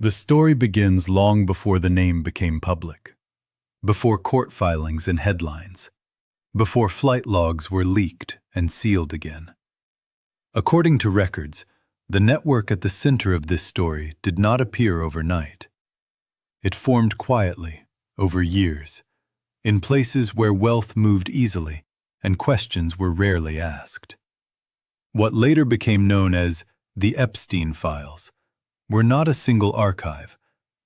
The story begins long before the name became public, before court filings and headlines, before flight logs were leaked and sealed again. According to records, the network at the center of this story did not appear overnight. It formed quietly, over years, in places where wealth moved easily and questions were rarely asked. What later became known as the Epstein Files were not a single archive,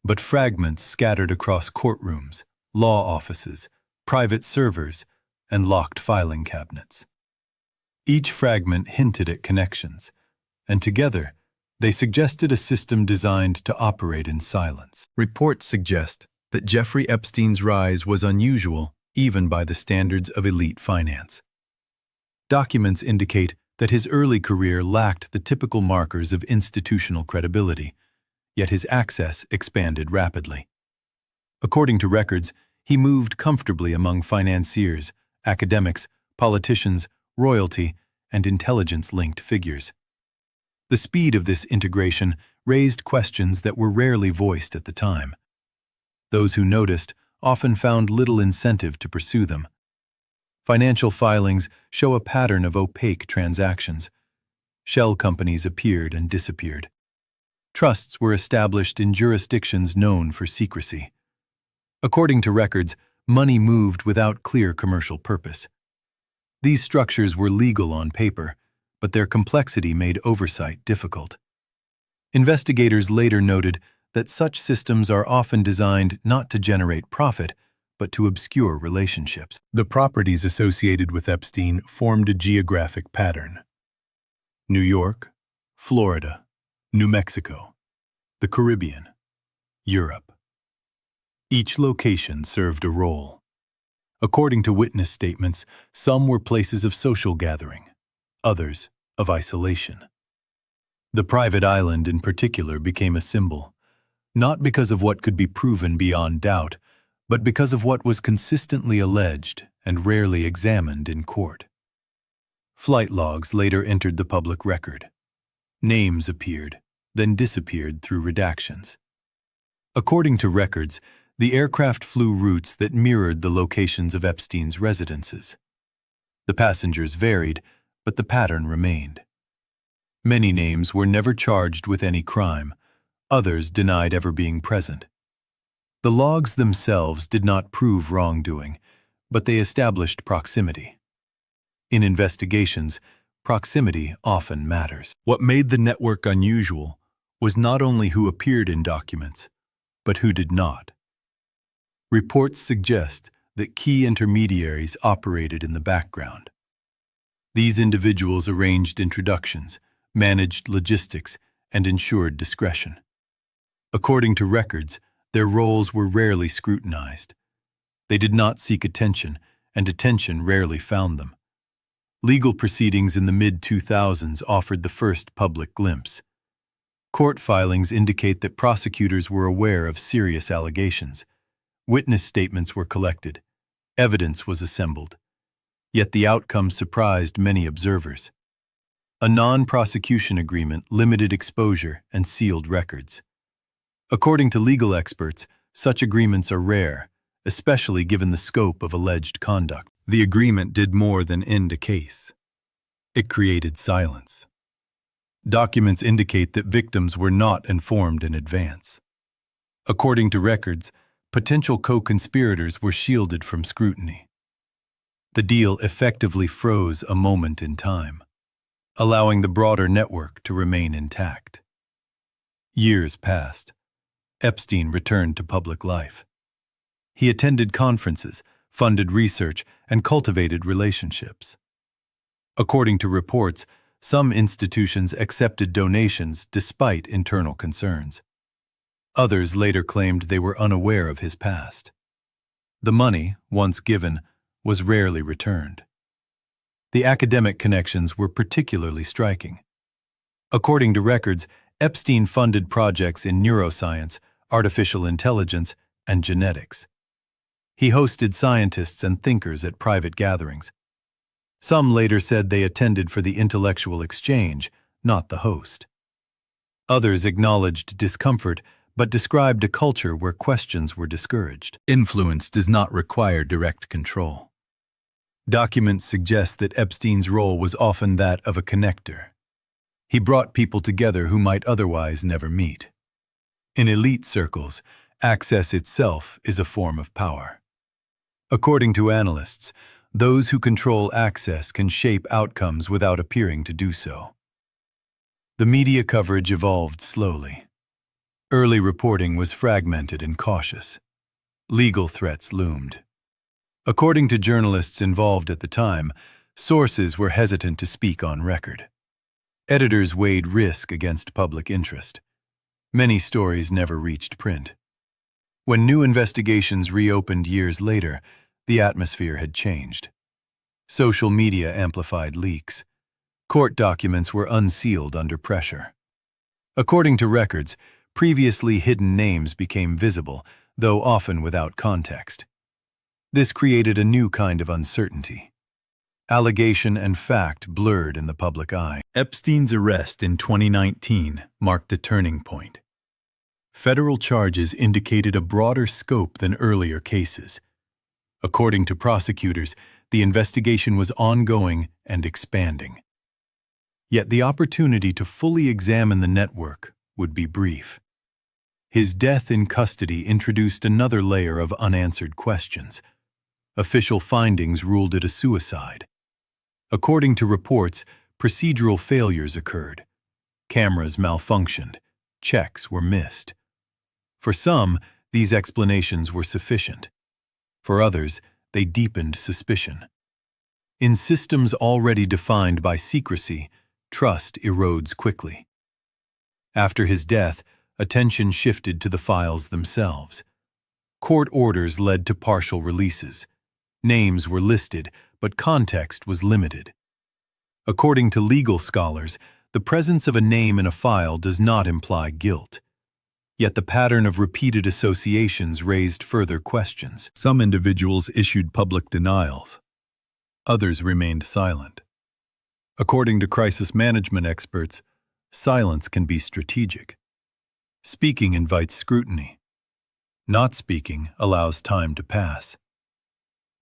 but fragments scattered across courtrooms, law offices, private servers, and locked filing cabinets. Each fragment hinted at connections, and together, they suggested a system designed to operate in silence. Reports suggest that Jeffrey Epstein's rise was unusual even by the standards of elite finance. Documents indicate that his early career lacked the typical markers of institutional credibility, yet his access expanded rapidly. According to records, he moved comfortably among financiers, academics, politicians, royalty, and intelligence-linked figures. The speed of this integration raised questions that were rarely voiced at the time. Those who noticed often found little incentive to pursue them. Financial filings show a pattern of opaque transactions. Shell companies appeared and disappeared. Trusts were established in jurisdictions known for secrecy. According to records, money moved without clear commercial purpose. These structures were legal on paper, but their complexity made oversight difficult. Investigators later noted that such systems are often designed not to generate profit, but to obscure relationships. The properties associated with Epstein formed a geographic pattern. New York, Florida, New Mexico, the Caribbean, Europe. Each location served a role. According to witness statements, some were places of social gathering, others of isolation. The private island in particular became a symbol, not because of what could be proven beyond doubt, but because of what was consistently alleged and rarely examined in court. Flight logs later entered the public record. Names appeared, then disappeared through redactions. According to records, the aircraft flew routes that mirrored the locations of Epstein's residences. The passengers varied, but the pattern remained. Many names were never charged with any crime. Others denied ever being present. The logs themselves did not prove wrongdoing, but they established proximity. In investigations, proximity often matters. What made the network unusual was not only who appeared in documents, but who did not. Reports suggest that key intermediaries operated in the background. These individuals arranged introductions, managed logistics, and ensured discretion. According to records, their roles were rarely scrutinized. They did not seek attention, and attention rarely found them. Legal proceedings in the mid-2000s offered the first public glimpse. Court filings indicate that prosecutors were aware of serious allegations. Witness statements were collected. Evidence was assembled. Yet the outcome surprised many observers. A non-prosecution agreement limited exposure and sealed records. According to legal experts, such agreements are rare, especially given the scope of alleged conduct. The agreement did more than end a case. It created silence. Documents indicate that victims were not informed in advance. According to records, potential co-conspirators were shielded from scrutiny. The deal effectively froze a moment in time, allowing the broader network to remain intact. Years passed. Epstein returned to public life. He attended conferences, funded research, and cultivated relationships. According to reports, some institutions accepted donations despite internal concerns. Others later claimed they were unaware of his past. The money, once given, was rarely returned. The academic connections were particularly striking. According to records, Epstein funded projects in neuroscience, artificial intelligence, and genetics. He hosted scientists and thinkers at private gatherings. Some later said they attended for the intellectual exchange, not the host. Others acknowledged discomfort but described a culture where questions were discouraged. Influence does not require direct control. Documents suggest that Epstein's role was often that of a connector. He brought people together who might otherwise never meet. In elite circles, access itself is a form of power. According to analysts, those who control access can shape outcomes without appearing to do so. The media coverage evolved slowly. Early reporting was fragmented and cautious. Legal threats loomed. According to journalists involved at the time, sources were hesitant to speak on record. Editors weighed risk against public interest. Many stories never reached print. When new investigations reopened years later, the atmosphere had changed. Social media amplified leaks. Court documents were unsealed under pressure. According to records, previously hidden names became visible, though often without context. This created a new kind of uncertainty. Allegation and fact blurred in the public eye. Epstein's arrest in 2019 marked a turning point. Federal charges indicated a broader scope than earlier cases. According to prosecutors, the investigation was ongoing and expanding. Yet the opportunity to fully examine the network would be brief. His death in custody introduced another layer of unanswered questions. Official findings ruled it a suicide. According to reports, procedural failures occurred. Cameras malfunctioned. Checks were missed. For some, these explanations were sufficient. For others, they deepened suspicion. In systems already defined by secrecy, trust erodes quickly. After his death, attention shifted to the files themselves. Court orders led to partial releases. Names were listed, but context was limited. According to legal scholars, the presence of a name in a file does not imply guilt. Yet the pattern of repeated associations raised further questions. Some individuals issued public denials. Others remained silent. According to crisis management experts, silence can be strategic. Speaking invites scrutiny. Not speaking allows time to pass.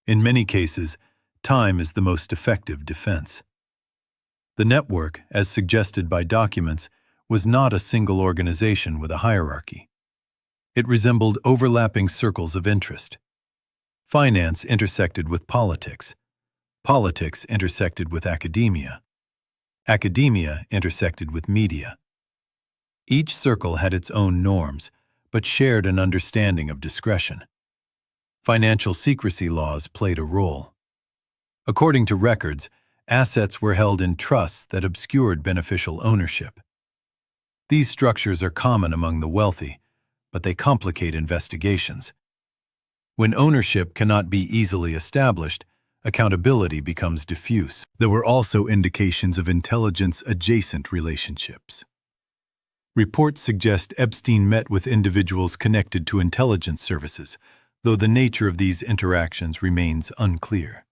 In many cases, time is the most effective defense. The network, as suggested by documents, was not a single organization with a hierarchy. It resembled overlapping circles of interest. Finance intersected with politics. Politics intersected with academia. Academia intersected with media. Each circle had its own norms, but shared an understanding of discretion. Financial secrecy laws played a role. According to records, assets were held in trusts that obscured beneficial ownership. These structures are common among the wealthy, but they complicate investigations. When ownership cannot be easily established, accountability becomes diffuse. There were also indications of intelligence-adjacent relationships. Reports suggest Epstein met with individuals connected to intelligence services, though the nature of these interactions remains unclear.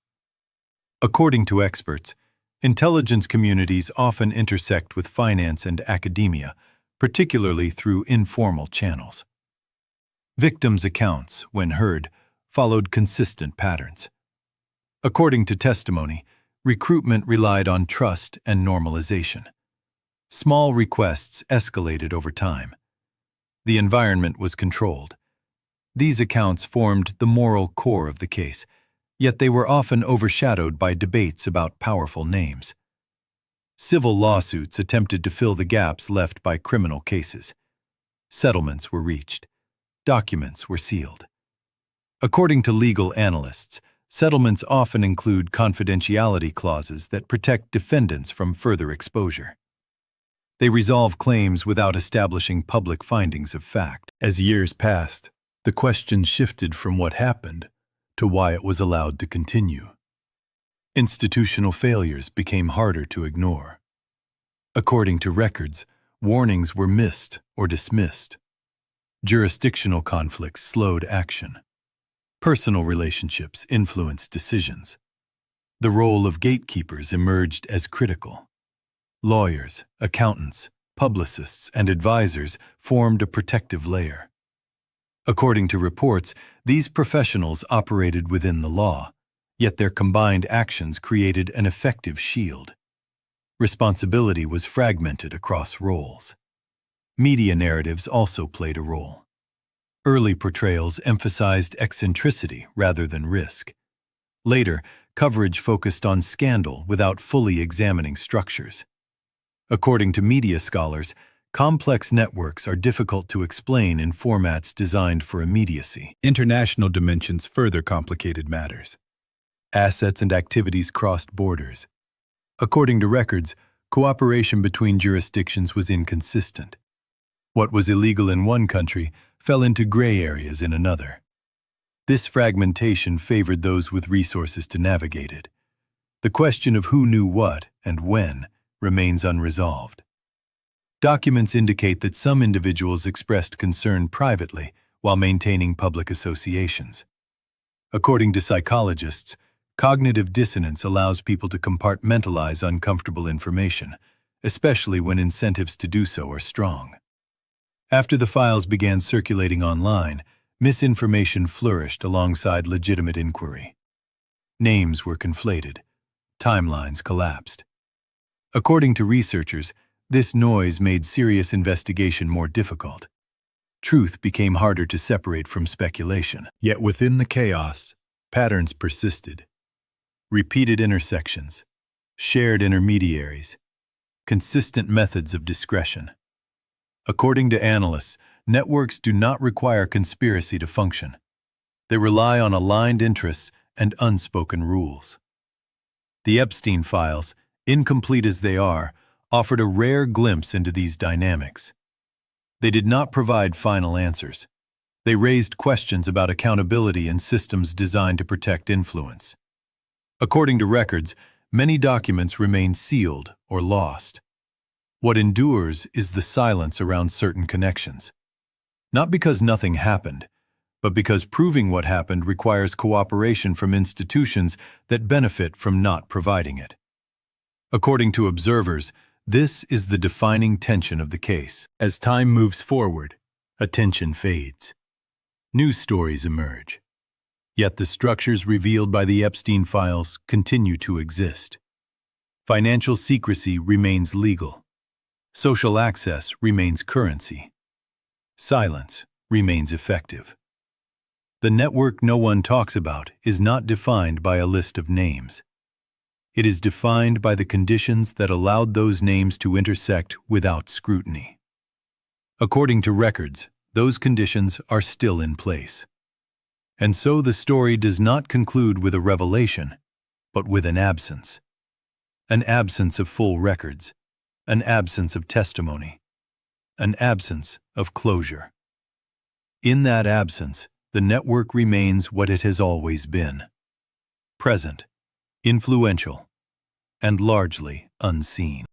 According to experts, intelligence communities often intersect with finance and academia, particularly through informal channels. Victims' accounts, when heard, followed consistent patterns. According to testimony, recruitment relied on trust and normalization. Small requests escalated over time. The environment was controlled. These accounts formed the moral core of the case, yet they were often overshadowed by debates about powerful names. Civil lawsuits attempted to fill the gaps left by criminal cases. Settlements were reached. Documents were sealed. According to legal analysts, settlements often include confidentiality clauses that protect defendants from further exposure. They resolve claims without establishing public findings of fact. As years passed, the question shifted from what happened to why it was allowed to continue. Institutional failures became harder to ignore. According to records, warnings were missed or dismissed. Jurisdictional conflicts slowed action. Personal relationships influenced decisions. The role of gatekeepers emerged as critical. Lawyers, accountants, publicists, and advisors formed a protective layer. According to reports, these professionals operated within the law, yet their combined actions created an effective shield. Responsibility was fragmented across roles. Media narratives also played a role. Early portrayals emphasized eccentricity rather than risk. Later, coverage focused on scandal without fully examining structures. According to media scholars, complex networks are difficult to explain in formats designed for immediacy. International dimensions further complicated matters. Assets and activities crossed borders. According to records, cooperation between jurisdictions was inconsistent. What was illegal in one country fell into gray areas in another. This fragmentation favored those with resources to navigate it. The question of who knew what and when remains unresolved. Documents indicate that some individuals expressed concern privately while maintaining public associations. According to psychologists, cognitive dissonance allows people to compartmentalize uncomfortable information, especially when incentives to do so are strong. After the files began circulating online, misinformation flourished alongside legitimate inquiry. Names were conflated. Timelines collapsed. According to researchers, this noise made serious investigation more difficult. Truth became harder to separate from speculation. Yet within the chaos, patterns persisted. Repeated intersections, shared intermediaries, consistent methods of discretion. According to analysts, networks do not require conspiracy to function. They rely on aligned interests and unspoken rules. The Epstein Files, incomplete as they are, offered a rare glimpse into these dynamics. They did not provide final answers. They raised questions about accountability and systems designed to protect influence. According to records, many documents remain sealed or lost. What endures is the silence around certain connections. Not because nothing happened, but because proving what happened requires cooperation from institutions that benefit from not providing it. According to observers, this is the defining tension of the case. As time moves forward, attention fades. New stories emerge. Yet the structures revealed by the Epstein Files continue to exist. Financial secrecy remains legal. Social access remains currency. Silence remains effective. The network no one talks about is not defined by a list of names. It is defined by the conditions that allowed those names to intersect without scrutiny. According to records, those conditions are still in place. And so the story does not conclude with a revelation, but with an absence. An absence of full records, an absence of testimony, an absence of closure. In that absence, the network remains what it has always been: present, influential, and largely unseen.